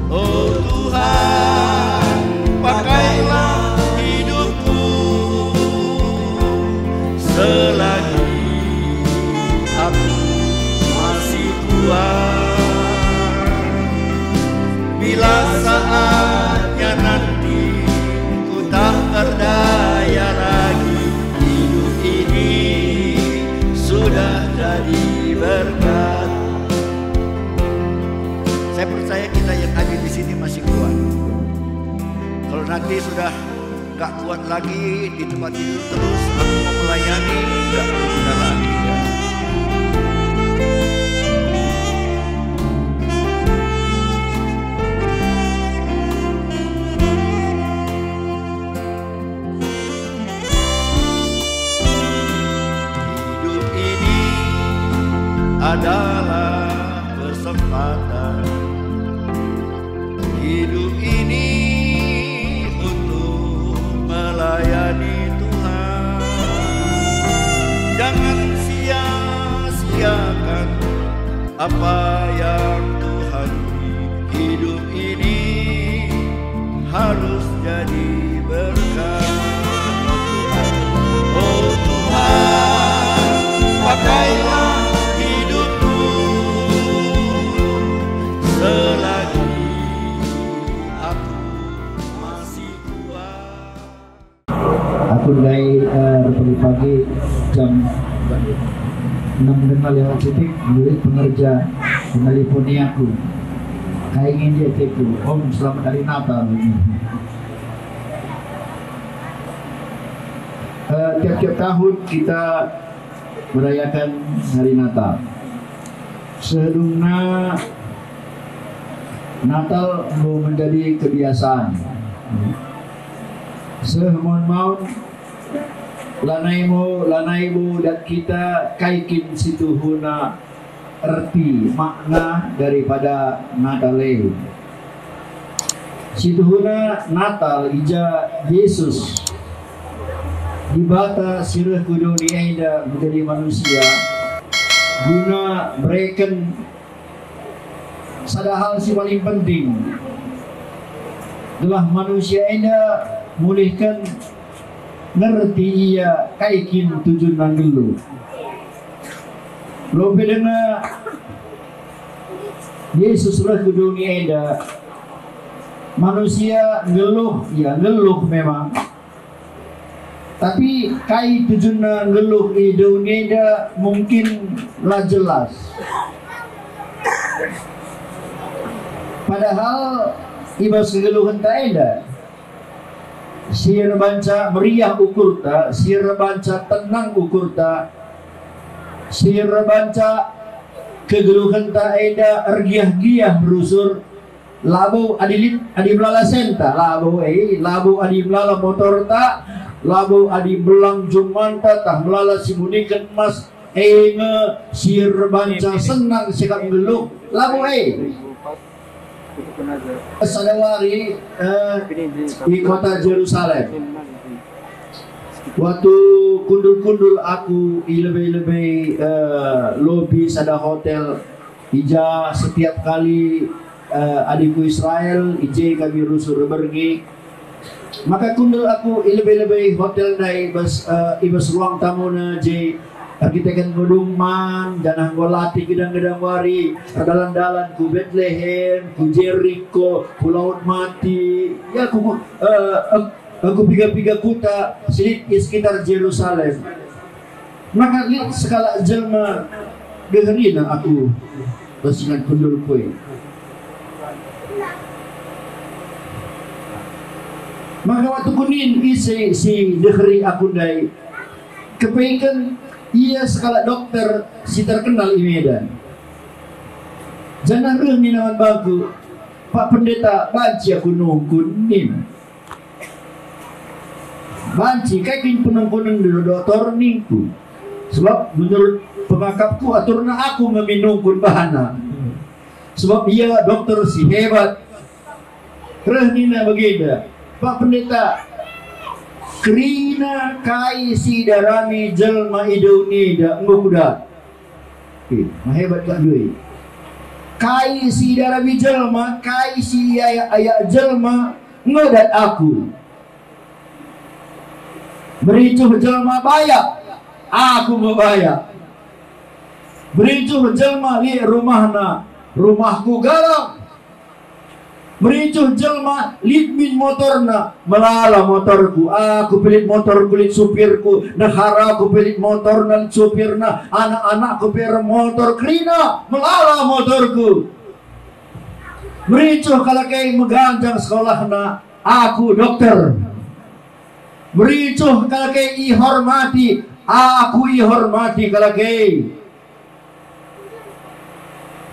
Oh Tuhan, pakailah hidupku selagi aku masih kuat. Bila saatnya nanti ku tak berdaya lagi, hidup ini sudah jadi berkat. Saya percaya kita yang ada di sini masih kuat. Kalau nanti sudah gak kuat lagi di tempat tidur terus, aku mau melayani, gak berguna lagi ya. Hidup ini adalah kesempatan. Hidup ini untuk melayani Tuhan. Jangan sia-siakan apa yang Tuhan beri. Hidup ini harus jadi berkat. Oh Tuhan, pakailah hidupku selagi aku masih kuat. Aku mulai pagi jam 6:05 mulai pengerja menelponi aku. Kayak ingin dia teku, Om selamat hari Natal. Tiap-tiap tahun kita merayakan hari Natal. Sedungna Natal mau menjadi kebiasaan. Sehmon-mon lanaimu dan kita kaikin situhuna erti makna daripada Natale. Situhuna Natal ija Yesus dibata sirah kudu diaida menjadi manusia guna mereken sadahal si paling penting adalah manusia ida mulihkan ngerti ia kaikin tujuan nanggelu lobe dengan Yesus rah ke dunia ida manusia ngeluh ya ngeluh memang, tapi kai tujuan ngeluh di dunia ida mungkin lah jelas. Padahal ibas kegeluhan tak ada. Sir banca meriah ukur ta, sir banca tenang ukur ta, sir banca kegeluhan tak ada ergiah-giah berusur. Labu adi melala senta, labu adi melala motor ta, labu adi belang jumanta tah melala simunikan mas sir banca senang sikap geluh labu sadawari di kota Jerusalem. Waktu kundul-kundul aku lebih lobi sada hotel ija setiap kali adikku Israel ije kami rusur bergi, maka kundul aku lebih hotel dai ibas ruang tamu na je kita kan Godungman, jangan golati gedang-gedang wari, dalan-dalan ku Bethlehem, ku Jericho, ku Laut Mati, ya aku piga-piga kuta di sekitar Jerusalem. Maka lihat segala jelma dengerina aku dengan kundul kue. Maka waktu kunin isi si dengeri aku dai kepingin ia skala dokter si terkenal di Medan. Jangan remi nawan bagu Pak Pendeta banci aku nungkunin banci kayak penungkunan dulu dokter ningku. Sebab menurut pengakapku aturna aku ngeminungkun bahana. Sebab ia dokter si hebat. Rehnina begida Pak Pendeta Krina kai si darami jelma iduni da nguda. Hebat kak duit. kai si darabi jelma, kai si ayak jelma ngodat aku. Bericuh jelma bayak, aku membayar. Bericuh jelma li rumahna, rumahku garam. Bericuh jelma lit min motorna, melala motorku. Aku pelit motor kulit supirku, nahara aku pelit motor dan supirna, anak-anakku per motor krina, melala motorku. Bericuh kalau kay meganjang sekolahna, aku dokter. Bericuh kalau kay ihormati, aku ihormati kalau kay.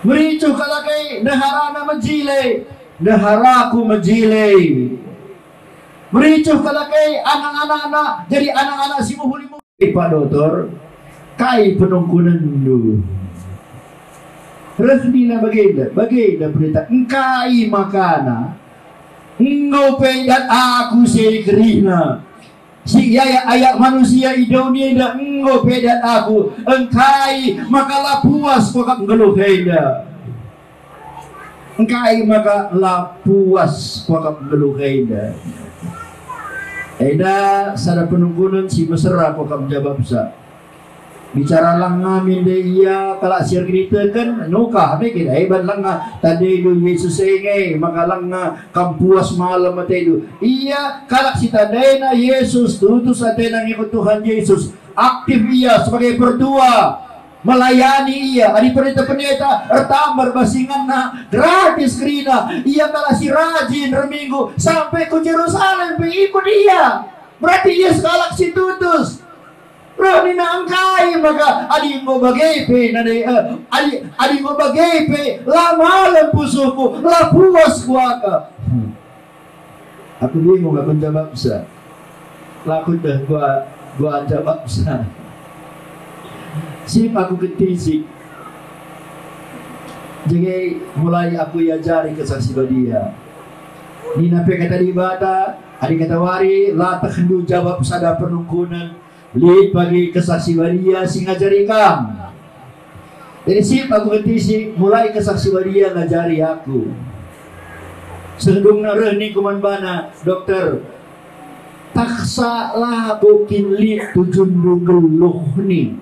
Bericuh kalau kay naharana majile, naharaku majile. Bericuh kalau kay anak-anak jadi anak-anak si muhuli-muhuli. Pak Dokter, kay penungkunan dulu. Resmina bagenda berita engkai makana ngope dan aku sekrina si ayak manusia idonia dan ngope dan aku engkai makalah puas kokak ngeluh henda engkai makalah puas kokak ngeluh henda eda sada penunggunan si mesra kokak jawab sa bicara lang ngamin de iya kalak siar kita kan nukah me kita hebat lang tadi do Yesus engay makalang kampuas malam mate do iya kalak si tandai na Yesus tutus ate nang ikut Tuhan Yesus aktif iya sebagai berdua melayani iya adi pendeta ertambar basingan na gratis krina iya kalak si rajin reminggu sampai ke Yerusalem ikut iya berarti iya kalak si tutus Rani na angkai maka adi mo bagaype nanay adi mo bagaype la malam pusuku la puas kuaka. Aku bingung aku jawab sa. Lakon dah gua jawab sa. Sip aku ketisik. Jadi mulai aku ajari kesaksi badia. Ni nape kata di bata, adi kata wari la takhendu jawab sada penungkunan. Lihat pagi kesaksi waria si ngajari kam. Jadi sip aku ketisi mulai kesaksi waria ngajari aku. Sedung nareh kuman bana dokter. Taksa lah bukin lihat tujun geluh ni.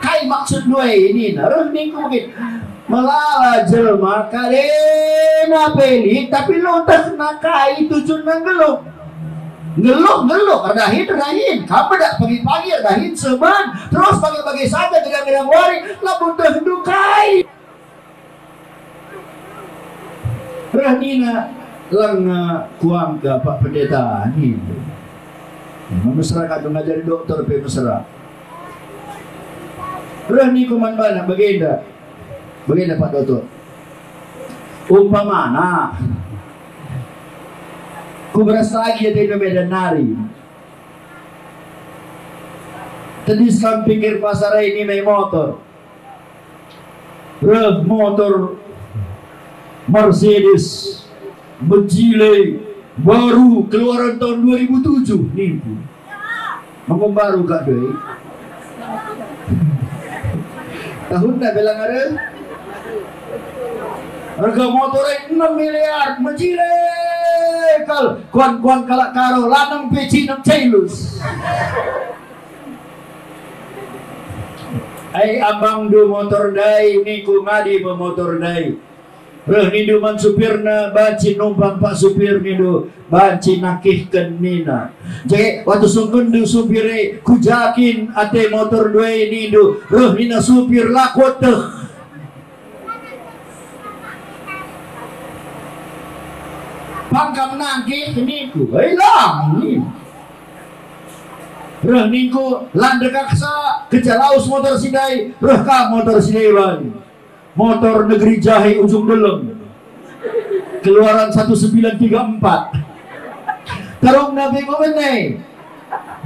Kai maksud dua ini nareh ni mungkin melala jelma kalena pelit tapi lo tak nakai tujun geluh. Ngeluh redahin kamu dak pagi-pagi redahin seban terus pagi-pagi saja gedang-gedang wari lamun teh dukai Ranina lang kuang ke Pak Pendeta ni mesra kadung ngajari dokter pe mesra Rani kuman bana bagenda Pak Dokter umpamana ku beras lagi di Medan Nari. Tadi sekarang pikir pasar ini main motor. Motor Mercedes bejile baru keluaran tahun 2007 nih. Ngomong baru kak doi. Tahun dah bilang ada. Harga motornya 6 miliar bejile. Kuan kalak karo lanang peci nam celus. Ai abang do motor dai ni ku ngadi be motor dai. Reh ni do man supirna banci numpang pak supir ni do banci nakihkeun nina. Jadi waktu sungkeun do supire ku jakin ate motor doi ni do reh nina supir lakot teh. Pangkam nangki niku hilang ni. Reh niku landekaksa kecalaus motor sidai, reh ka motor sidaiwan. Motor negeri Jahe ujung deleng. Keluaran 1934. Tarung nabi mo benay.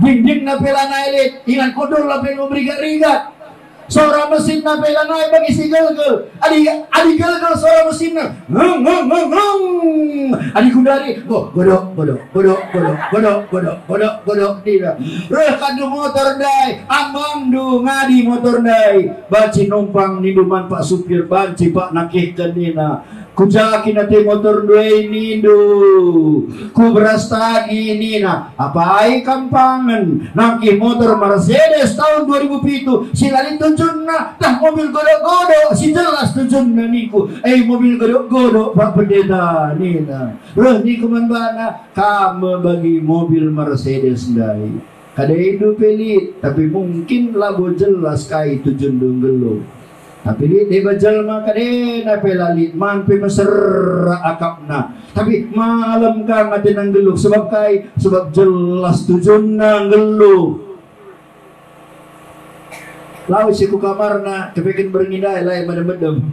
Dingding na pila na elit, ingan kodol na pila mo rigat-rigat. Suara mesin na pela naik bagi si gelgel. Adi gelgel suara mesin na. Adi kundari. Godok. Tidak. Kadu motor dai. Amang du ngadi motor dai. Baci numpang ninduman Pak supir banci Pak nakih kendina. Kujakin nanti motor dua ini ku beras tagi ini apa kampangan naki motor Mercedes tahun 2007 silali tunjunna tah mobil godok-godok si jelas tunjunna niku mobil godok-godok Pak Pendeta nina niku manbana kamu bagi mobil Mercedes dai kada itu pelit tapi mungkin labo jelas kai tujun dunggelo tapi di bajal maka na pelalit man pe mesra akapna tapi malam ka ngatin ang geluk sebab jelas tujuan nang geluk lawi si ku kamarna kepekin berngidai lai madem-madem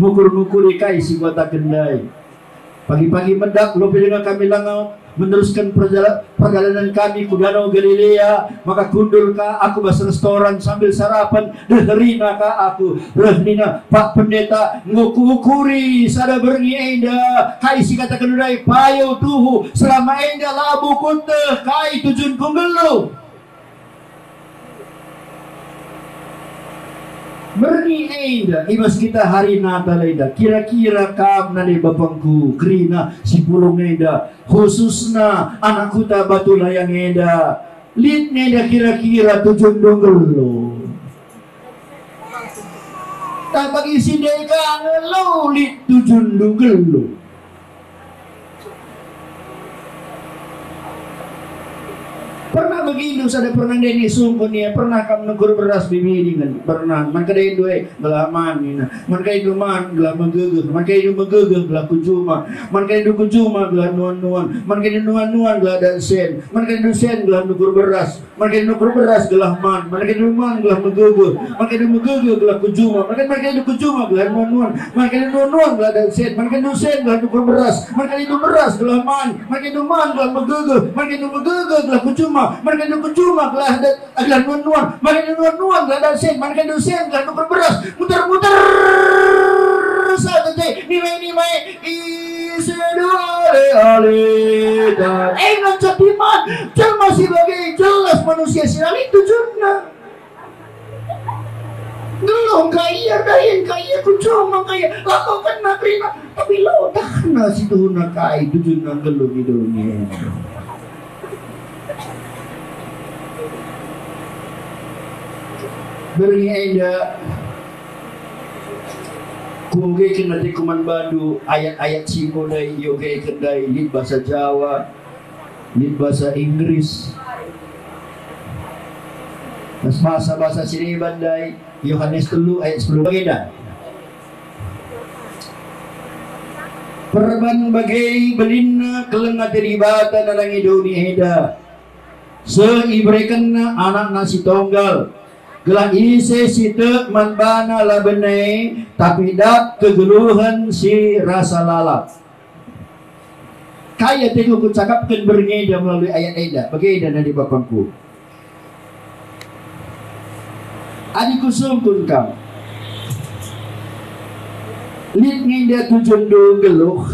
mukur-mukuri kai si kota kendai pagi-pagi mendak lopi dengan kami langau meneruskan perjalanan kami ke Danau Galilea maka kundul ka aku bas restoran sambil sarapan deherina ka aku rehnina Pak Pendeta ngukuri sada berngi enda kai si kata kendai payo tuhu selama enda labu kunte kai tujun kunggelu berni enda ibas kita hari Natal enda kira-kira kam nani bapangku krina si pulung enda khususna anak kuta batu layang enda lit enda kira-kira tujun donggelo tak bagi si deka ngelo lit tujun donggelo pernah begitu sada pernah deni sungkun ya pernah kam negur beras bibiri kan pernah man kadai due gelaman ina man kadai duman gelah megegeh man kadai megegeh gelah kujuma man kadai kujuma gelah nuan-nuan man kadai nuan-nuan gelah dan sen man kadai sen gelah negur beras man kadai negur beras gelah man kadai man gelah megegeh man kadai megegeh gelah kujuma man kadai kujuma gelah nuan-nuan man kadai nuan-nuan gelah dan sen man kadai sen gelah negur beras man kadai beras gelah man kadai man gelah megegeh man kadai megegeh gelah kujuma mereka itu kujuma gelah nuan-nuan mereka nuan-nuan gelah dan sen mereka itu sen gelah nuker beras muter-muter saja nimai ale dan ngajak iman jelma sebagai jelas manusia silali tujuannya gelong kaya dahin kaya kujuma kaya lakukan nakrina tapi lo dah nasi tuhuna kaya tujuannya gelong hidupnya beri enda kuge kenati kuman badu ayat-ayat simo dai yoge kendai lit bahasa Jawa lit bahasa Inggris bahasa sini bandai Yohanes 3 ayat 10 bageda perban bagai belina kelengat ribatan dalam idoni eda seibrekan anak nasi tonggal gelah isi sitek manbana la benai tapi dak kegeluhan si rasa lalap kaya tengok ku cakapkan berngeda melalui ayat eda bageda dari bapangku adikku sungkun kam lit ngeda tujun do geluh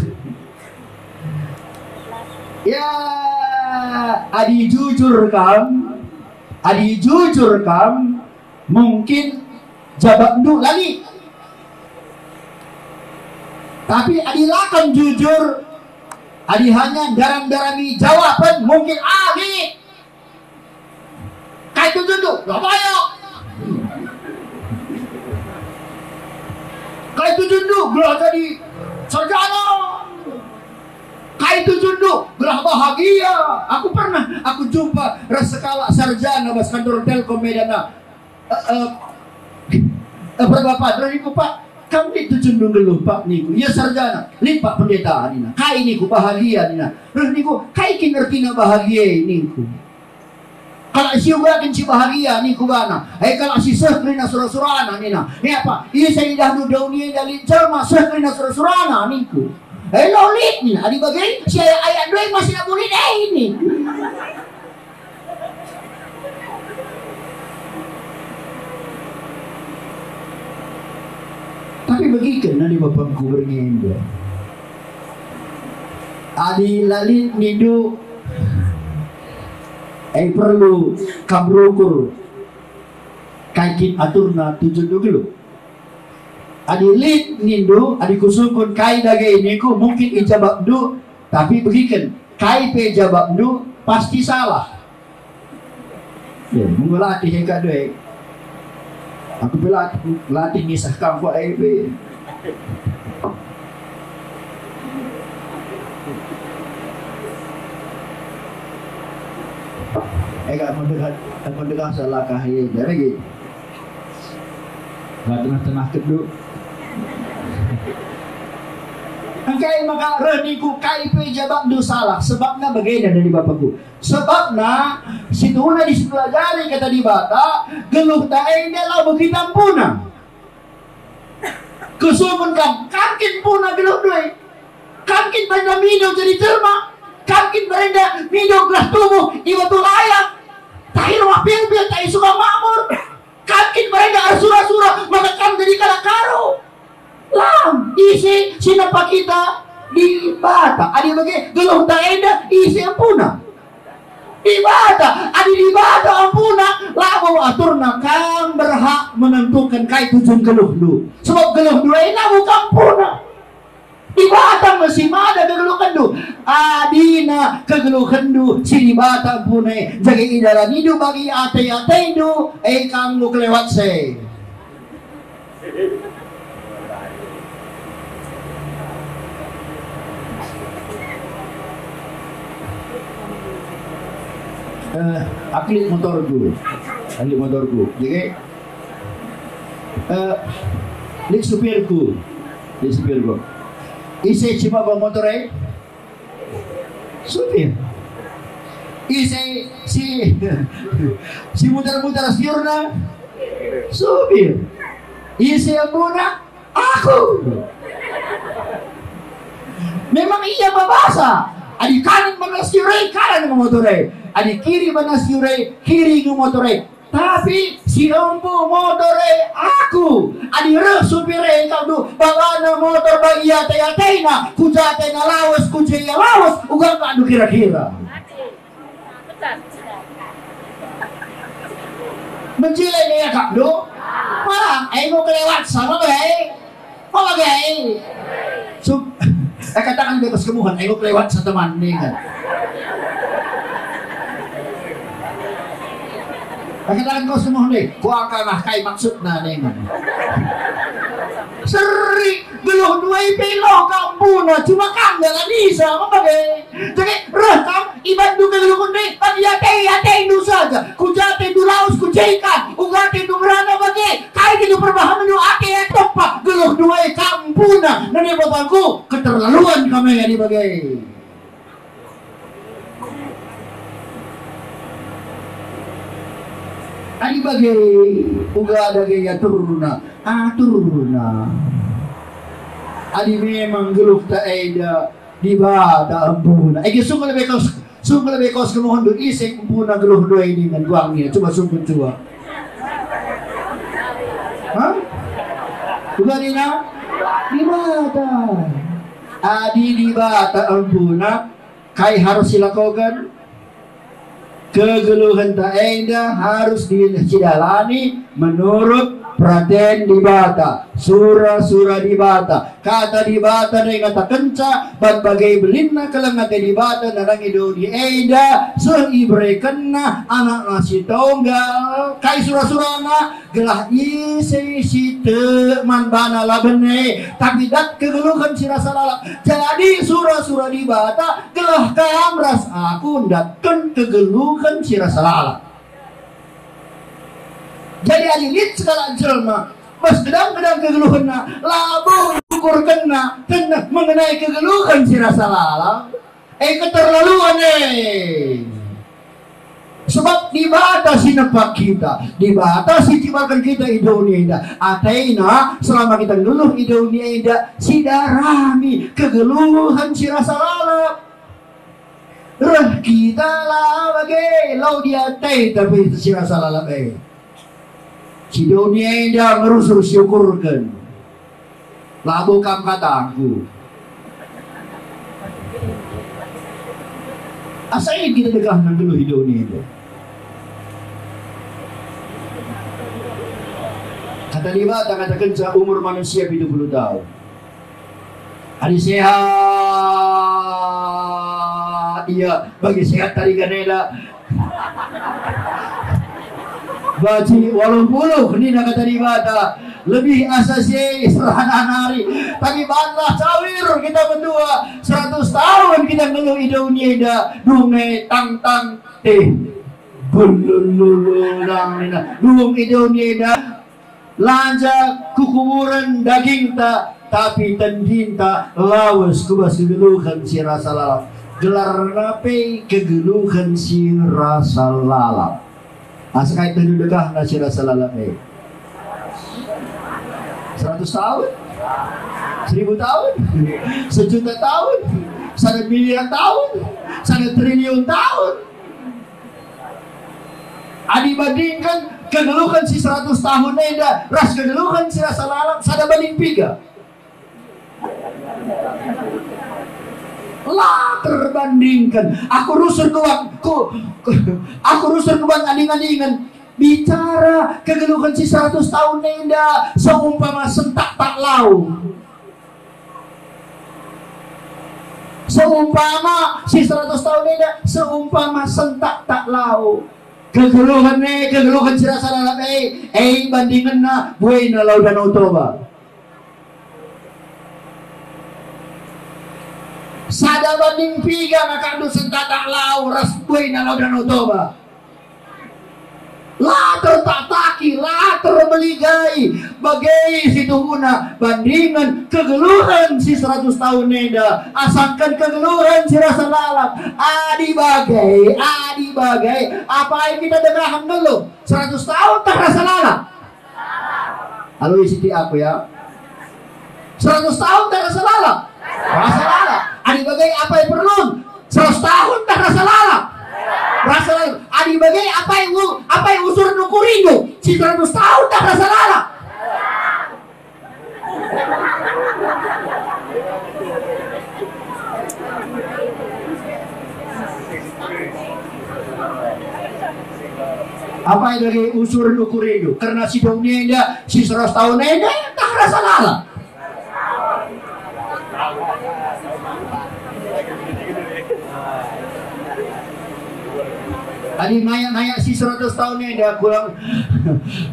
ya adi jujur kam mungkin jabat nduk lagi tapi adilakan jujur adi hanya daram-darami jawaban mungkin adi kayak itu duduk gak payah kayak itu duduk gelah jadi sarjana kayak itu duduk gelah bahagia aku jumpa resekala sarjana bas kantor Telkom Medana berapa dari ku Pak kamu itu cenderung geluh Pak niku ya sarjana nih Pak Pendeta nina kai niku bahagia nina terus niku kai kinertina bahagia niku kalau si ugakin si bahagia niku bana kalau si sekrina surah-surana nina ini apa iya saya dah dunia dari cerma sekrina surah-surana niku lolit nina di bagian si ayat 2 masih nak boleh ini Tapi begitu nani bapangku berngenda. Adi lalit nidu perlu kabrukur kaikin aturna tujuh dulu. Adi lit nidu adi kusukun kai dage ini ku mungkin ijabab du, tapi begitu kai pe jabab du pasti salah. Ya, mengulatih hekat doi. Aku latih nisah kampung aibe. Agak mendengar salah kahaya lagi. Gak tengah-tengah kedua. Angkai maka reniku kai pe jabab du salah. Sebabnya begini dari bapakku. Sebabnya situna disipelajari kata di bata geluh tae lah begitu puna. Kesumun kankin puna geluh duit. Kankin benda minum jadi jerma. Kankin benda minum gelas tubuh iwa tu layak. Tahi rumah pil-pil tahi suka makmur. Kankin benda arsura-sura maka kan jadi kalakaro. Lam isi sinapa kita di bata adi bagi geluh taenda isi ampuna di bata adi di bata ampuna lamu aturna kang berhak menentukan kai tujuan geluh du sebab geluh du ena bukan ampuna di bata masih ada kegeluhan du adina kegeluhan du si di bata ampuna jaga idaran hidup bagi ate-ate du kang lu kelewat se. Akli motorku, jadi lik supirku, isi cuma bawa motornya, supir, isi si muter-muter siurna, supir, isi abuna, aku, memang iya bahasa, adik kanan mana siurai, kanan motornya. Adi kiri mana siurai, kiri ke motore. Tapi si empu motore aku. Adi re supire kau du bagana motor bagi ate-atena, kujatena lawas, kujaya lawas, ugang adu kira-kira. Menjilai ni ya kak du. Malah, mau kelewat sama baik. Apa baik? Katakan bebas kemuhan, mau kelewat sa teman ni kan. Katakan kau semua ni, kau akan kai maksud na nengan. Seri geluh dua pilo kampuna cuma kang jangan bisa mabagai. Jadi rekam iban du geluh ni bagi ate du saja. Kujate du laus kujekan, ugate du merana bagi. Kai gitu perbahanan du ate topak geluh dua kampuna. Nani bapakku keterlaluan kami ya dibagai. Adi bagai uga ada gaya turuna, turuna. Adi memang geluh tak ada di bata ampuna. Sungguh lebih kos kemohon do iseng ampuna geluh dua ini dengan guangnya. Coba sungguh coba. Hah? Uga nina di bata. Adi di bata ampuna. Kai harus silakogan. Kegeluhan tak ada harus dijalani menurut Praden di bata, surah di bata, kata di bata dengan kata kenca, bagai belina kelengat di bata, narang itu di eda, seibre kena anak nasi tonggal, kai surah-surahna gelah isi site man bana labene, tapi dat kegeluhan sirasa lalak. Jadi surah di bata gelah kamras aku datkan kegeluhan sirasa lalak. Jadi alilit segala jelma mas gedang-gedang kegeluhan labu ukur kena mengenai kegeluhan si rasa lalang keterlaluan sebab dibatasi nempat kita, dibatasi tibakan kita Indonesia ataina selama kita ngeluh Indonesia sidarami kegeluhan si rasa lalang kita lah bagai lau dia teh tapi si rasa lalang si dunia indah ngerus syukurkan Labo kam kataku. Asa ini kita degah nang dulu hidup ini. Kata lima, katakan umur manusia 70 tahun. Hari sehat, iya, bagi sehat tadi ganela. Baji walau puluh, ini nak kata lima, lebih asasi serana hari. Tapi bahanlah cawir kita berdua 100 tahun kita ngeluh hidupnya dah dungai tang teh bulululang dung hidupnya dah lanja kukuburan daging tak tapi tendinta lawas kubas kegeluhan si rasa lalap gelar nape kegeluhan si rasa lalap asal itu degah na si rasa lalap 100 tahun 1000 tahun 1.000.000 tahun 1 miliar tahun 1 triliun tahun dibandingkan kegeluhan si 100 tahun eda ras kegeluhan si rasa lalap sada banding 3 lah terbandingkan aku rusur kuat ading-adingan bicara kegeluhan si 100 tahun eda seumpama sentak tak lau seumpama si 100 tahun eda seumpama sentak tak lau kegeluhan si rasa lalap bandingan na buhay na law Danau Toba sada banding 3 nakadu sentak tak lau ras buhay na law Danau Toba latar tak taki, latar meligai bagai situ guna bandingan kegeluhan si 100 tahun neda asangkan kegeluhan si rasa lalap adi bagai apa yang kita dengarkan dulu 100 tahun tak rasa lalap halo isi aku ya 100 tahun tak rasa lalap adi bagai apa yang perlu 100 tahun tak rasa lalap rasa adi bagai apa yang usur nukuringo si 100 tahun tak rasa lalap apa yang dari usur nukuringo karena si dunia si 100 tahun tak rasa lalap tadi nayak si 100 tahun ini dia kurang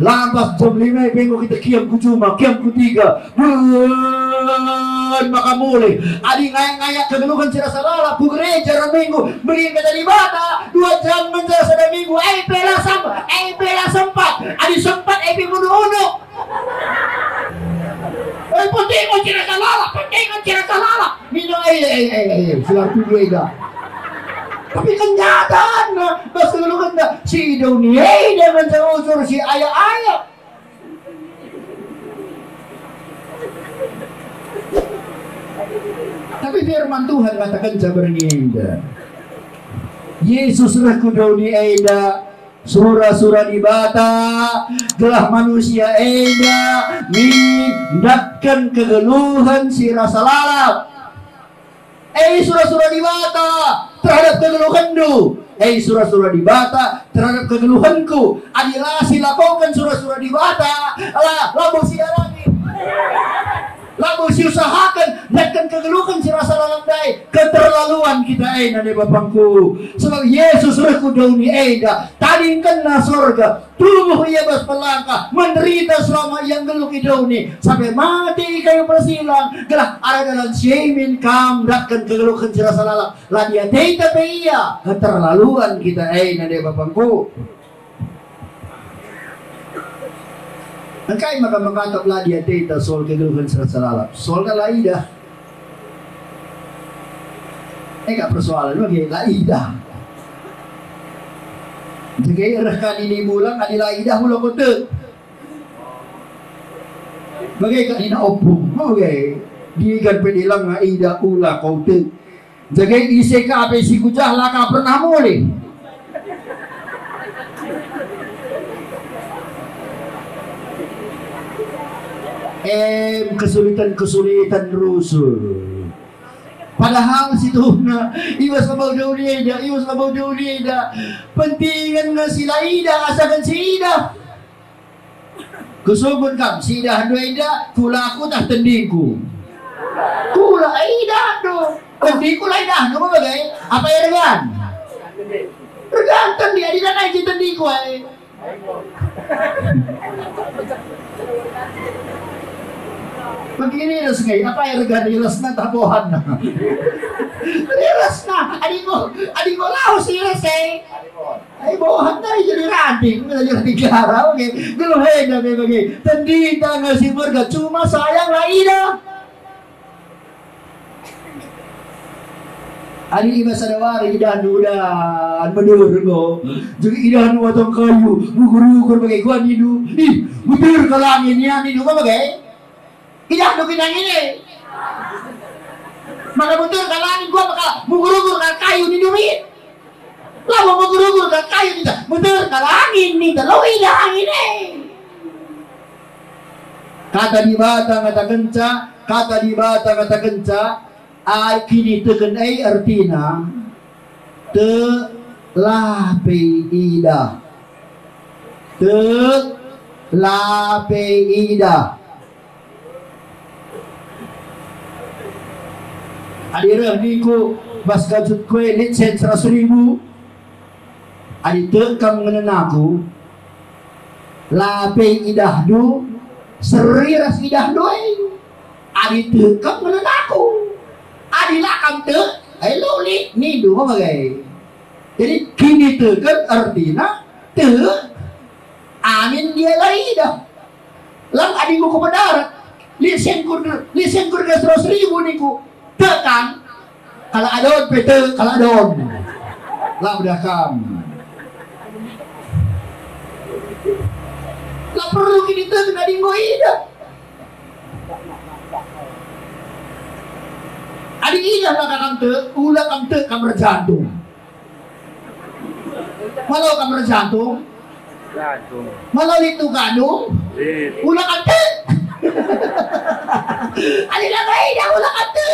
lampas jam 5 minggu kita kiam ku 3 maka mulai adi ngayak kegeluhan si rasa lalap ku gereja minggu beri kata di bata 2 jam menjelaskan sada minggu pela sempat adi sempat bunuh penting on rasa lalap minum silar tujuh tapi kenyataan bas kegeluhan si dunia dengan usur si ayah tapi firman Tuhan katakan sabarnya Yesus raku dunia eda surah-surah di bata gelah manusia eda mindakkan kegeluhan si rasa lalap surah-surah di bata terhadap kegeluhanku surah-surah di bata terhadap kegeluhanku adilah silakukan surah-surah di bata lalu siarani lalu siusahakan dan kegeluhan si rasa lalandai keterlaluan kita nade bapangku sebab Yesus reku dauni tadi kena surga tubuh ia bas pelangkah menderita selama yang geluk dauni sampai mati kayu persilang gelah ada dalam syemin kam datkan kegeluhan si rasa lalang ladia teita peia keterlaluan kita nade bapangku Angkai maka mengatakanlah dia teta soal kegeluhan serasa lalap. Soalnya laidah. Enggak persoalan lagi laidah. Jadi rekan ini bulan adi laidah mula kote. Bagai kanina opung. Bagai diikan pedilang laidah ula kote. Jadi isi ka apa si kujah laka pernah mulai. kesulitan rusul. Padahal situ na iwas mabaw daw niya, pentingan nga sila ida, asakan si ida. Kusubon kam, si ida hando ida, kula ako tak tendingku. Kula ida hando, tendingku lah ida hando mo bagay, apa ya regan? Regan tendi, adi na naik tendingku ay. Begini ras ngay, apa ya regan iras na tabuhan na. Iras na, adi ko laos iras eh. Ay bohan na jadi ranting, jadi kara, oke. Geluhin na bagay. Tendita nga si Murga, cuma sayang lah ida. Ani iba sa dawari, idahan udah menurut ko. Jadi idahan watong kayu, gugur-gugur bagay kuan idu. Ih, butir ka langin yan, idu ba bagay? Idahan do kinang ini. Maka butir ka langin gua maka gugur-gugur ka kayu ni duit. Lawa gugur-gugur ka kayu ni butir ka langin ni dalaw idahan ini. Kata di bata kata kenca, ay kini teken ay artina te lape ida adira niku bas gajut kue litsen 100.000 adi tekang menenaku lape idah du seriras idah doeng adi tekang menenaku adilah kamte, lulik ni dua bagai. Jadi kini tu kan artinya te amin dia lagi dah. Lang adiku ke darat, lisen kur ke 100.000 niku tekan. Kalau adon pete, kalau adon, lah udah kam. Lah perlu kini tu kena dinggo ida. Adik ida maka kamte, ulah kamte kamar jantung. Malau kamar jantung, malau itu kandung, ulah kamte. Adik lama ida ulah kamte.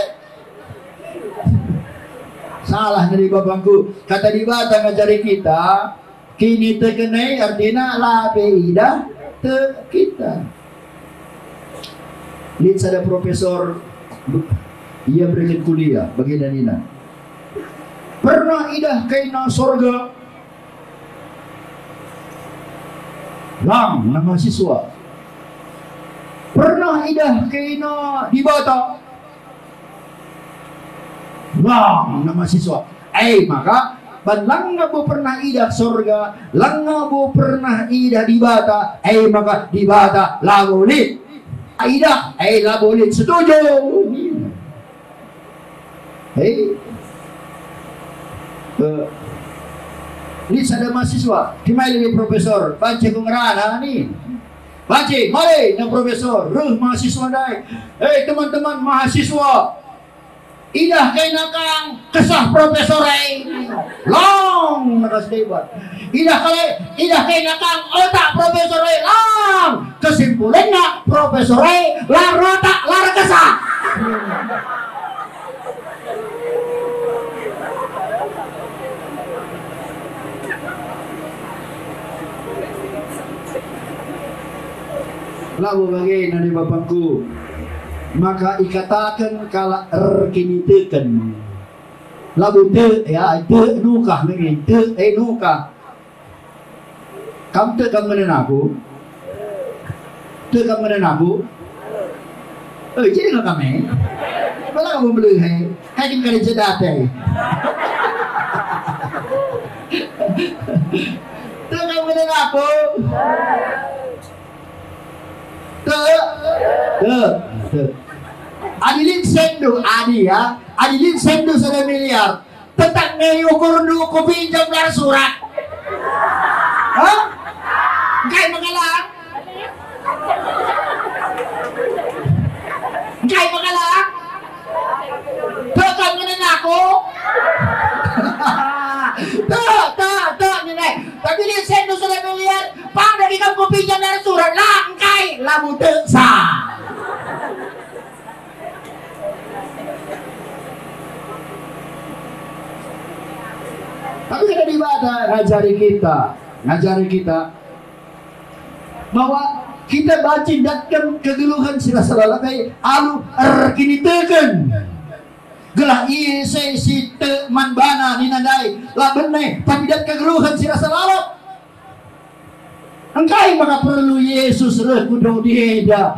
Salah dari babangku, kata di bata ngajari kita, kini terkenai artinya labe ida te kita. Lihat ada profesor. Ia berikan kuliah bagi Danina. Pernah idah kaina sorga lang nama siswa. Pernah idah kaina di bata lang nama siswa. Maka lang nga bo pernah idah sorga, lang nga bo pernah idah di bata. Maka di bata labulit. Idah labulit setuju. Ini ada mahasiswa, dimana ini profesor, baca pengerana ni, baca, mari yang profesor, mahasiswa dai, teman-teman mahasiswa, idah kay nakang kesah profesor long nakas debat, idah kay nakang otak profesor long, kesimpulannya profesor lar otak lar kesah. Lalu bagaimana bapakku, maka ikatakan kala kinitekan. Lalu te nukah lagi nukah. Kamu te kamu menenaku, jadi nggak kami. Malah kamu beli kayak kita jedate. Te kamu menenaku. Adilin sendu adilin sendu 1 miliar tetap ukur dulu ku pinjam dari surat. Hah? Kayak mengalah tekan ngenen aku tak nilai tapi dia sendu 1 miliar pang dari kamu pinjam dari surat langkai lamu teksa Tapi kita di mana ngajari kita bahwa kita baca datkan kegeluhan sila salalakay alu kini teken gelah ise si teman bana ninanday labenay tapi dat kegeluhan sila salalak engkai maka perlu Yesus rekudo dieda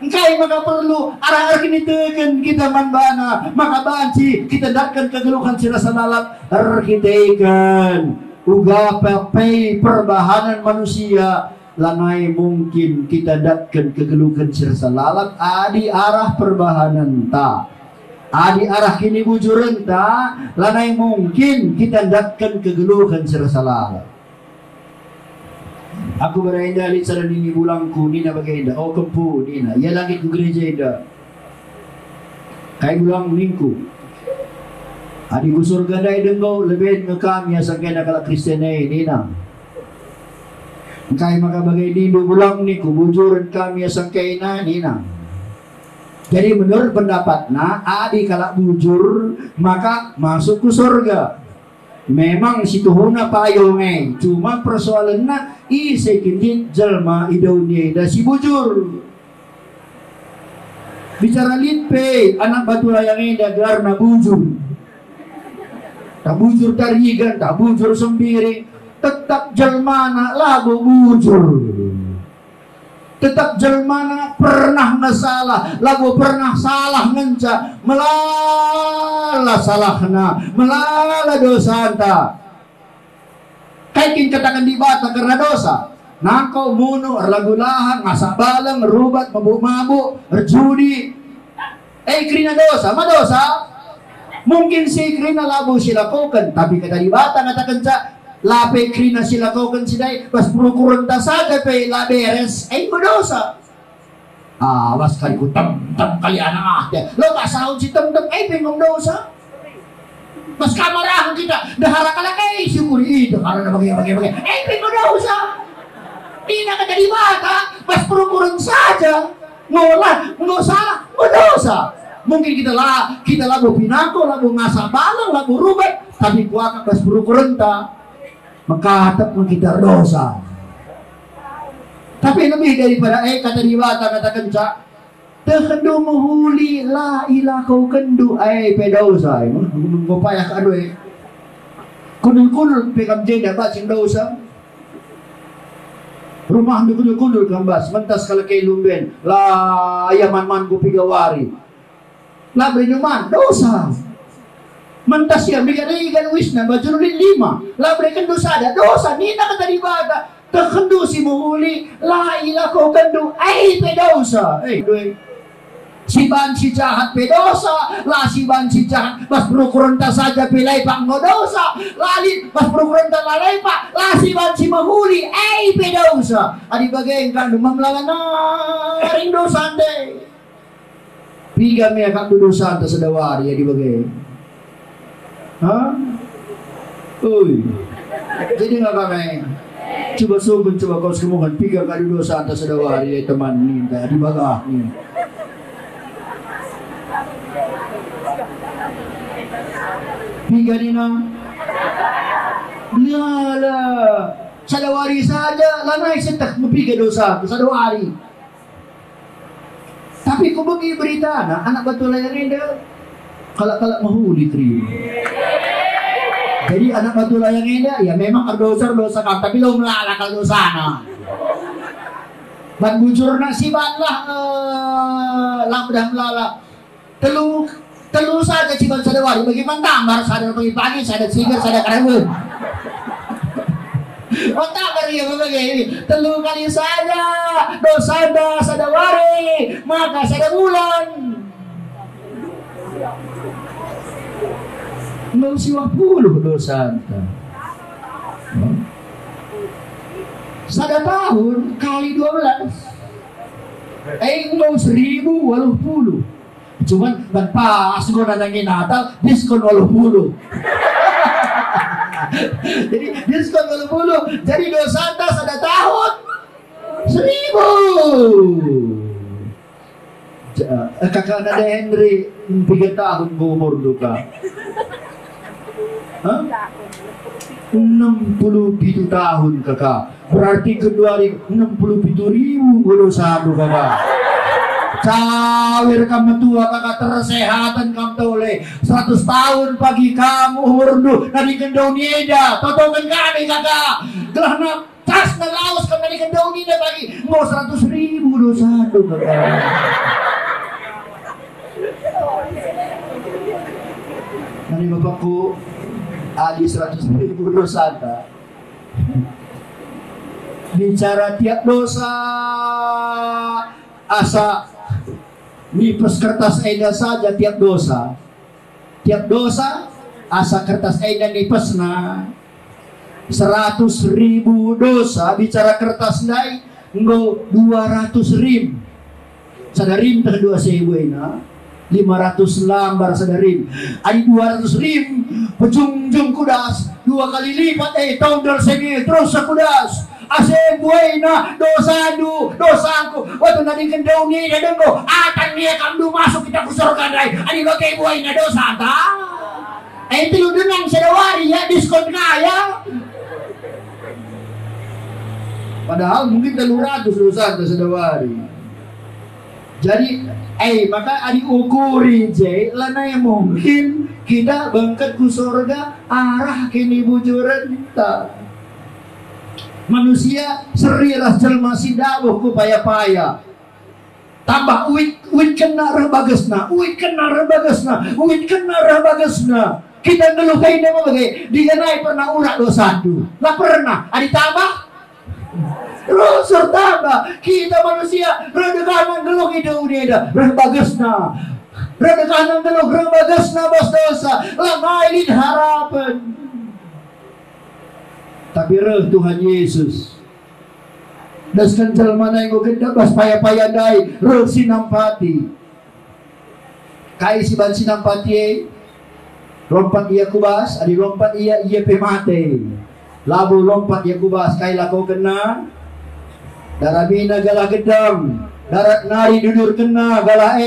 engkai maka perlu arah kini teken kita man bana maka banci kita datkan kegeluhan sila salalak arkitekan uga pay perbahanan manusia lanai mungkin kita datkan kegeluhan sirasa lalak adi arah perbahanan ta adi arah kini bujuran ta lanai mungkin kita datkan kegeluhan sirasa lalak. Aku berainda li cara nini bulangku nina bagainda oh kempu nina ya langit ku gereja inda kai bulang ningku adi ku surga dai denggau lebih ngekam ya sakena kala Kristianai nina kay maka bagay di bulang ni kubujuran kami asang kaina nina. Jadi menurut pendapat na adi kalak bujur maka masuk ke surga. Memang situhuna payonge cuma persoalan na ise kintin jelma idaunya da si bujur. Bicara litpe anak batu layang da gelar na bujur. Tak bujur tarigan, tak bujur sembiring. Tetap jelmana lagu bujur tetap jelmana pernah ngesalah lagu pernah salah ngenca melala salahna melala dosa anta kaitin katakan di bata karena dosa nakau munu lagu lahan ngasak balang rubat mabuk-mabuk judi krina dosa madosa mungkin si krina lagu silakukan tapi kata di bata katakan ca lape krina sila kaukan sidai pas prokuran ta saja pe la beres berdosa was kali ku tem kali anak lo ka sahun si tem pengom dosa pas kamarahan kita dahara kala syukuri itu karena bagi pengom dosa ina ka dari mata pas prokuran saja ngolah salah berdosa mungkin kita lagu pinako lagu ngasa balang lagu rubat tapi kuaka pas prokuran ta maka pun kita dosa. Tapi lebih daripada kata diwata kata kenca tekendu muhuli la ilah kau kendu pedosa ngopaya ka ado kunul pekam jenda bacing dosa rumah du kunul kambas mentas kala kay lumben la ayaman ku pigawari la benyuman dosa mentas ya bigarigan wisna bajulin 5 labrekan dosa ada dosa nina kata di bata terkendu si muhuli la ilah kau kendu pedosa si ban si jahat pedosa la si ban si jahat pas prokuran ta saja pilai pak ngodosa lali pas prokuran ta lalai pak la si ban si muhuli pedosa adi bagain kan dumam lawan ring dosa ande piga me kak dosa ta sedawari adi bagain jadi nggak kami coba sumpah coba kau semuanya piga kali dosa atas sedawari ya teman ini di bagah ini piga nina lala sedawari saja lanai setak mempiga dosa sedawari tapi kau bagi berita anak betul yang ini kalak-kalak mahuli terima. Jadi anak batu layang ini ya memang dosa kan tapi lo melala kalau dosa na. Ban bujur na si ban lah lamdah melala. Telu saja si ban sadawari bagaimana tambar sadar pagi-pagi sadar sigar sadar karawen. Oh tambar ya begini telu kali saja dosa sadawari maka sadar bulan. Mau siwah puluh dosa sada tahun kali 12 mau 1080 cuman ban pas gua nanangin Natal diskon 80 jadi diskon 80 jadi dosa sada tahun 1000 kakak nada Henry 3 tahun umur duka 67 tahun kakak. Berarti kedua 67.000 dosa kakak. Cawir kamu tua kakak tersehatan kamu tole 100 tahun pagi kamu umur nadi kendau nieda totongan kami kakak gelah na tas na laos kamu nadi kendau nieda pagi mau 100.000 dosa kakak. Nani bapakku adi 100.000 dosa bicara tiap dosa asa nipes kertas eda saja tiap dosa asa kertas eda nipesna 100.000 dosa bicara kertas dai nggo 200 rim sadarim teh 2.000 ina 500 lambar sadarim adi 200 rim pejungjung kudas 2 kali lipat tahun dari segi terus kudas ase buena dosaku waktu nadi kendau ni dengo akan dia kamdu masuk kita ke surga dai ani lo kay buena dosa ta itu lu denang sedawari ya diskon kaya padahal mungkin 300 dosa sedawari jadi maka adi ukuri je lanai mungkin kita bangkat ke surga arah kini bujuran ta manusia seriras jelma sidabuh ku paya-paya tambah uit kena rebagesna kita ngelukain dia bagai dikenai pernah urak dosandu lah pernah adi tambah terus tambah kita manusia rada kanan ngeluk ide udah rebagesna rada kanan ngeluk rebagesna bos dosa lah mailin harapan. Tapi reh Tuhan Yesus daskan jelmana yang genda bas paya-paya dai reh sinampati kai si ban sinampati lompat ia kubas adi lompat ia pemate labu lompat ia kubas kai lako kena darabina galah gedam darat nari dudur kena galah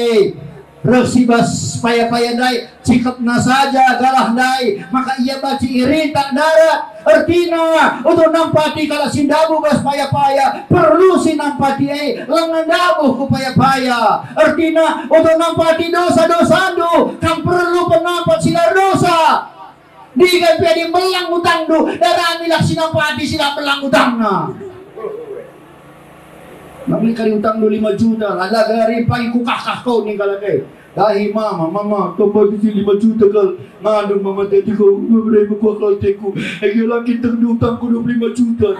resibas paya-paya dai cikapna saja galah dai maka ia baci irita darat artinya untuk nampati kalau sindabu bas paya-paya perlu sinampati lengan dabu ku paya-paya artinya untuk nampati dosa-dosandu kan perlu penampat silar dosa digan piadi melang utang du daramilah sinampati sila melang utangna Namanya kali utang 5 juta, ada dari pagi ku kakak kau nih kalau dahi mama, tombol di 5 juta kal, ngandung mama tadi kau 2.000 ku akal teku, lagi utang ku 25 juta.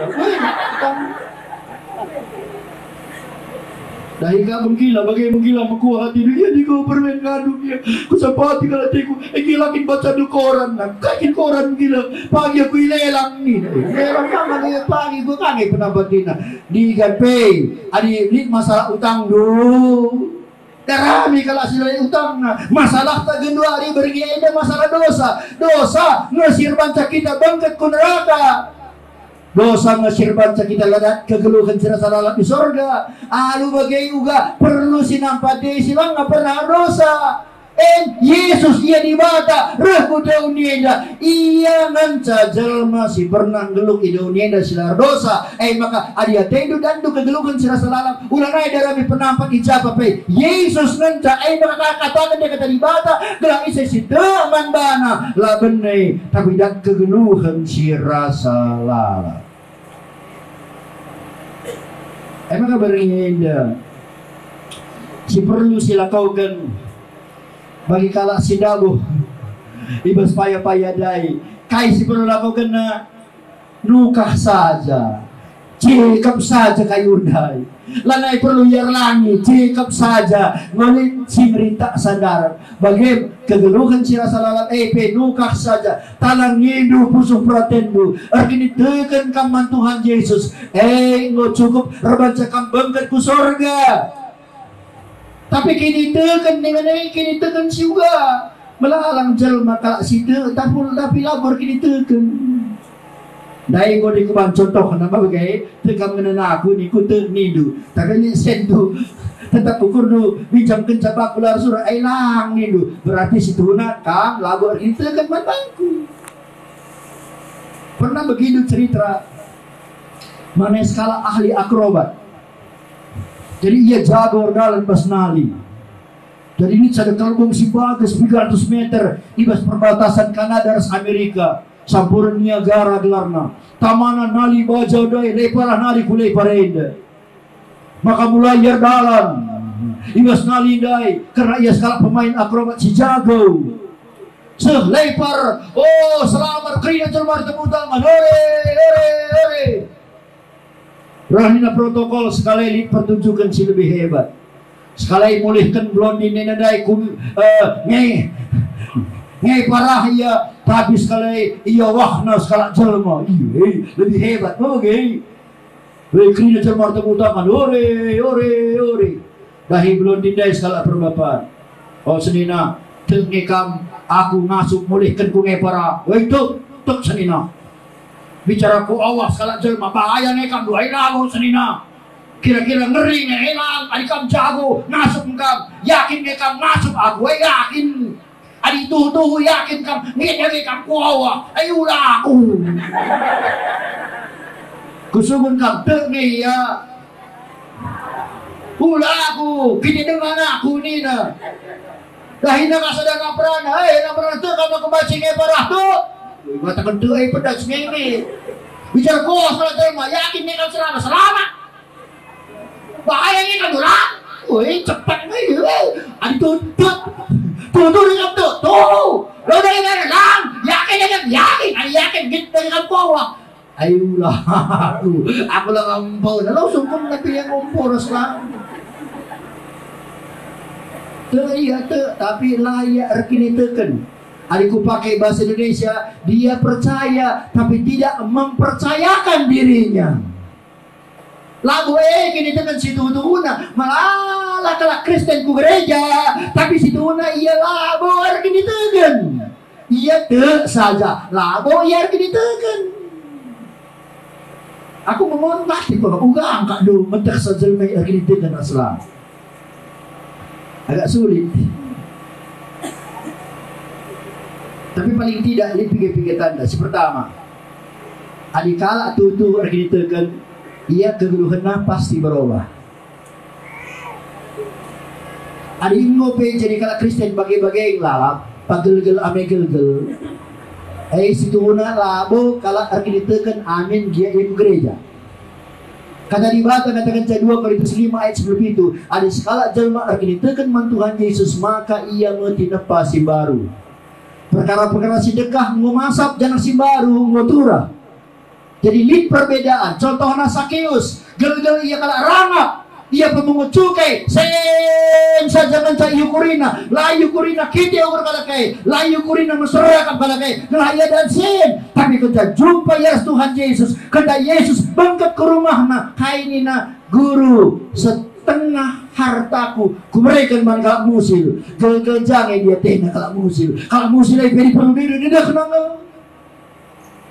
Dahi ka menggila, bagai menggila makuha hati dia di kau permen ngandung dia, ku sapati kalau teku, lagi baca du koran, kakin koran gila, pagi aku ilelang nih, ilelang sama dia pagi gua kami penampatina, di ganpe, adi masalah utang dulu. Darami kalau sila utang na masalah tak gendua hari bergiaida masalah dosa ngasir banca kita bangkat ku neraka dosa ngasir banca kita ladat kegeluhan serasa lalap di sorga alu bagai uga perlu sinampati silang nggak pernah dosa Yesus ia dibata rehu daunienda ia nganca jelma si pernah geluk daunienda silar dosa maka adia tendu dandu kegelukan sira selalam ulanai darami penampak ijabah pe Yesus nganca maka katakan dia kata dibata gelang isa si teman bana la benai tapi dak kegeluhan sira selalam maka berienda si perlu sila kaukan bagi kalak sidabuh ibas paya-paya dai kai si perlu lako kena nukah saja cekap saja kayu dai lanai perlu yarlangi cekap saja ngolit si merita sadar bagi kegeluhan sira salalat nukah saja talang ngidu pusuh pratendu arkini tekan kaman Tuhan Yesus ngo cukup rebaca kambangkat ku sorga. Tapi kini tekan dengan kini tekan juga melalang jelma kalak sida tapi labor kini tekan. Dai go di kuban contoh nama bagai tekan menena aku ni ku te nidu. Tapi ni sendu tetap ukur du bincang kencabak ular surah lang nidu. Berarti situna kam labor kini tekan matangku. Pernah begitu cerita mana skala ahli akrobat. Jadi ia jago dalam bas nali. Jadi ini ada kalbung si bagus 300 meter ibas perbatasan Kanada dan Amerika. Sampuran Niagara gelarna. Tamana nali baja dai lepara nali kulai parenda. Maka mulai dalam ibas nali dai karena ia skala pemain akrobat si jago. Selepar, oh selamat kriya cermat tepuk tangan, ore. Rahina protokol sekali pertunjukan si lebih hebat. Sekali mulihkan blondin nenadai ngei parah iya, tapi sekali iya wahna sekali jelma, iya lebih hebat, oke. Kriya cermat tepuk tangan, ore. Dahi blondin dai sekali perbapaan. Oh senina, tengekam aku ngasup mulihkan ku ngei parah, itu tuk senina. Bicara ku awas kalau jelma bahaya nekam dua ilago senina. Kira-kira ngeri ngehelang adikam jago ngasup engkam yakin nekam ngasup aku yakin adik tuh yakin kam nekam ku awas ayulah aku. Kusugun kam tek nih ya. Ulah aku kini dengan aku nina. Dahina kasadang kaprana kaprana tuh kamu kebaca nge parah tuh. Mata kentu pedas ngene. Bicara kos kalau terima yakin nih kan selamat. Bahaya ini kan durang. Woi cepat nih. Aduh tuh dengan tuh. Lo dari mana lang? Yakin. Ayo yakin gitu dengan bawah. Ayolah aku lang ngampau. Langsung pun nabi yang ngumpul selang. Tapi layak rekini teken. Adikku pakai bahasa Indonesia, dia percaya tapi tidak mempercayakan dirinya. Lagu kini dengan situ tuna malah kalau Kristen ku gereja, tapi situ tuna ia lagu kini tegen. Ia saja lagu ia kini tegen. Aku ngomong mati kok aku gak angkat dulu mentek saja kini tegen asal. Agak sulit. Tapi paling tidak ini pikir-pikir tanda. Pertama, adikala tutu arkitekan ia kegeluhannya pasti berubah. Adik ngope jadi kala Kristen bagai-bagai lalap, pagel-gel ame-gel-gel. Situna labo kala arkitekan amin dia ibu gereja. Kata di Bata katakan 2 Korintus 5 ayat 10 itu, ada skala jelma arkitekan mantuhan Yesus maka ia metinepa si baru. Perkara-perkara sedekah ngumasap jangan si baru ngutura. Jadi lid perbedaan. Contohnya Sakeus, gel-gel ia kala rangap, ia pemungut cukai, sen saja mencari yukurina, la yukurina kita over kala kai, la yukurina masyarakat kala kai, ia dan sen. Tapi kita jumpa Yesus Tuhan Yesus, kada Yesus bangkat ke rumahna, kainina guru setengah hartaku kumerikan man kalak musil gel-gel jangan dia tena kalak musil ay pedi perlu diri dia kenanga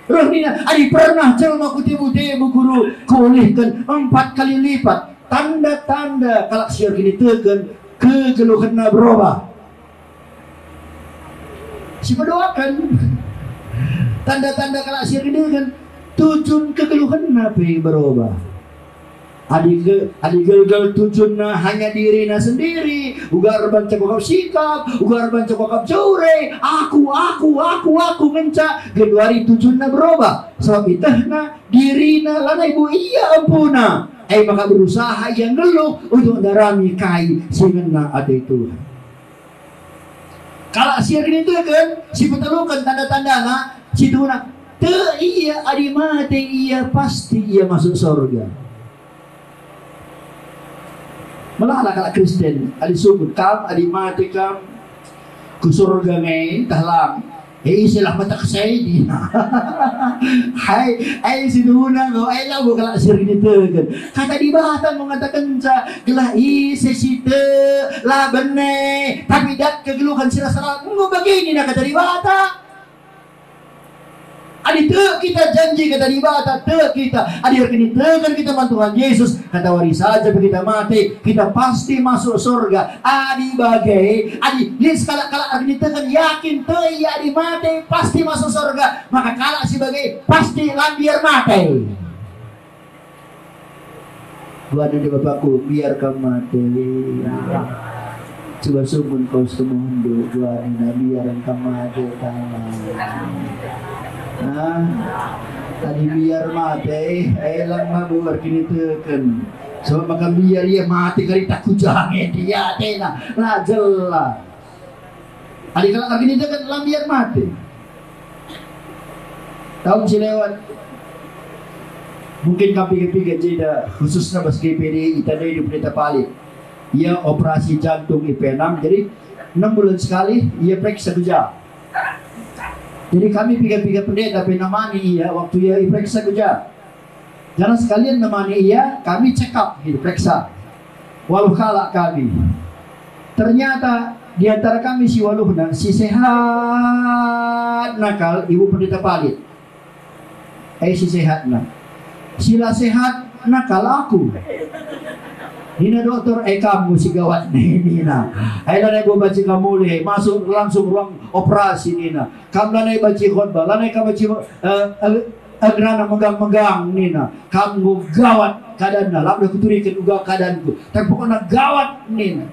rohina adi pernah jelma ku tibu-tibu guru kuulihkan 4 kali lipat tanda-tanda kalak siar gini teken kegeluhanna berubah si berdoakan tanda-tanda kalak siar gini kan tujuan kegeluhanna pe berubah. Adik gel tujuannya hanya dirinya sendiri. Ugar banca kokap sikap, ugar banca kokap jure. Aku menca. Geluari tujuannya berubah. Sebab itahna dirina lana ibu iya ampuna. Maka berusaha yang geluh untuk darami kai singena ada itu. Kalau siar itu kan si petelukan tanda-tanda si tuna. Iya adi mati iya pasti ia masuk surga. Malah anak Kristen, adi subut kam, adi mati kam, kusurga ngay, tahlang, istilah mata kasay di. Hai, sinuna go, lago kala sirgin ito. Kata di Bata mengatakan sa, gelah site, laban tapi dat kegeluhan sila sarap, begini na kata di Bata. Adi kita janji kata di bata kita. Adi kini kan kita man Tuhan Yesus. Kata wari saja kita mati, kita pasti masuk surga. Adi bagai, adi lis kalau adi kan yakin ya adi mati pasti masuk surga. Maka kalau sebagai pasti biar mati. Gua ada di Bapakku, biar kamu mati. Coba sumpun kau semuanya gua ini biar kamu mati tadi biar mati, elang mabur kini teken. So maka biar dia mati kali tak kujange dia tena, lah jelas. Adi kalau kini teken lah biar mati. Tahun si lewat. Mungkin kami pikir jeda khususnya bas GPD kita dari Pendeta Palit. Ia operasi jantung IP6, jadi 6 bulan sekali ia periksa kerja. Jadi kami pikir-pikir pendeta penamani ia waktu ia periksa kerja. Jangan sekalian nemani ia, kami check up, gitu, periksa. Walau kalah kami. Ternyata di antara kami si waluhna, si sehat nakal ibu Pendeta Palit. Si sehat nak. Sila sehat nakal aku. Nina dokter kamu si gawat Nina. Lanai baca kamu leh masuk langsung ruang operasi Nina. Kamu lanai baca khotbah, lanai kamu baca agrana megang-megang Nina. Kamu gawat keadaannya. Lalu aku turikan juga keadaanku. Tapi pokoknya gawat Nina.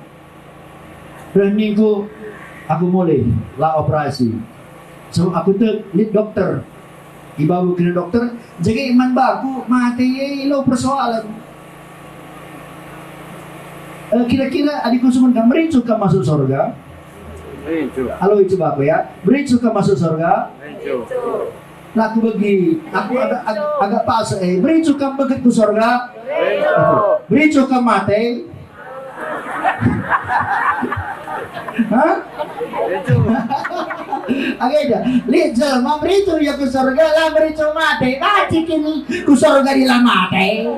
Dan minggu aku mulai lah operasi. So aku tuh lead dokter. Ibawa kena dokter. Jaga iman baku mati lo persoalan. Kira-kira adikku semua kan beri suka masuk surga? Halo itu bapak ya, beri suka masuk surga? Laku bagi, aku agak pas beri suka begitu surga? Beri suka mati? Hah? Agak lihat jelma beri itu ya ke surga lah beri suka mati, cikin ke surga di lah mati.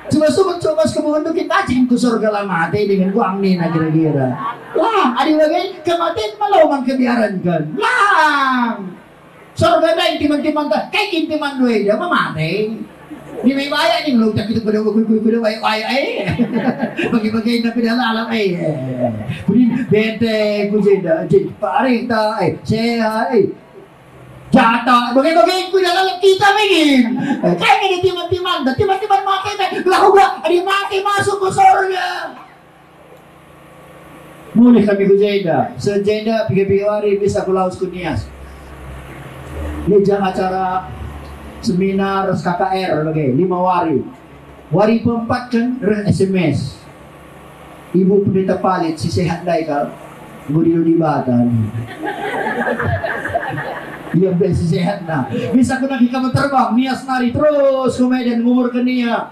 Coba kemudian tuh kita cing ke surga lah mati dengan uang Nina kira-kira. Lah, adik bagai kematian malau mang kebiaran kan. Lah, surga dah intiman-intiman tak kayak intiman dua dia mati. Di may bayar nih lu tak kita kuda bayar bagi-bagi tapi dalam alam Kudin bete kujeda jadi paring ta sehat jatah bagai-bagai ku dalam kita begin kayak gini timan-timan mati lah udah ada mati masuk ke surga. Mulai kami ku jeda sejeda pikir-pikir hari bisa ku laus ku nias lejang acara seminar KKR bagai 5 wari 4 kan SMS Ibu Pendeta Palit si sehat dai kal ngudi di batan. Dia besi sehat nah. Bisa ku lagi kamu terbang nias nari terus ke Medan ngubur ke nia.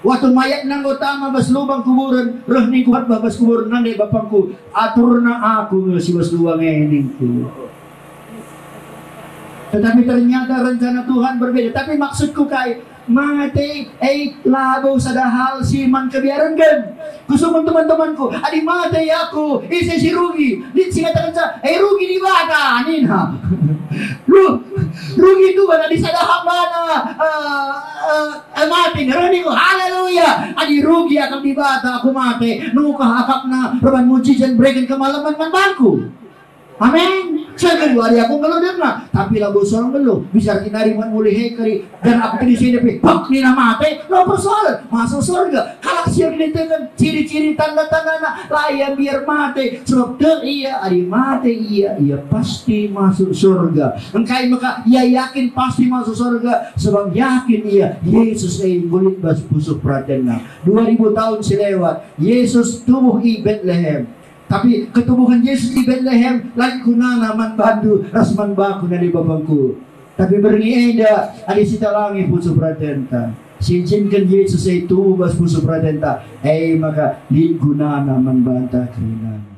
Waktu mayat nang utama bas lubang kuburan roh ni kuat babas kuburan nang bapangku aturna aku si bas luang eningku. Tetapi ternyata rencana Tuhan berbeda. Tapi maksudku kai mati lagu sadahal si man kebiaran kan. Kusumon teman-temanku, adi mati aku, isi si rugi. Dit sing katakan sa, rugi di bata nina. Rugi itu bana di sadahal mana mati ngerani ko. Haleluya. Adi rugi akan di bata aku mati. Nukah akak na reban mujizat breakin kemalaman man bangku. Amin. Saya kedua hari aku ngeluh na, tapi lagu seorang ngeluh bisa kinari man mulai hekari dan aku di sini tapi pak nina mati, lo persoalan masuk surga. Kalau siap ditengan ciri-ciri tanda-tanda nak layan biar mati, sebab iya hari mati iya pasti masuk surga. Engkai maka ia yakin pasti masuk surga sebab yakin ia Yesus gulit bas busuk pradana 2000 tahun selewat Yesus tubuh di Bethlehem. Tapi ketubuhan Yesus di Bethlehem lagi kunana man bandu rasman baku na di babangku. Tapi bernieda ada sita langi puso pradenta. Sinjinkan Yesus ay tubas puso pradenta. Maka di gunana man banta krinan.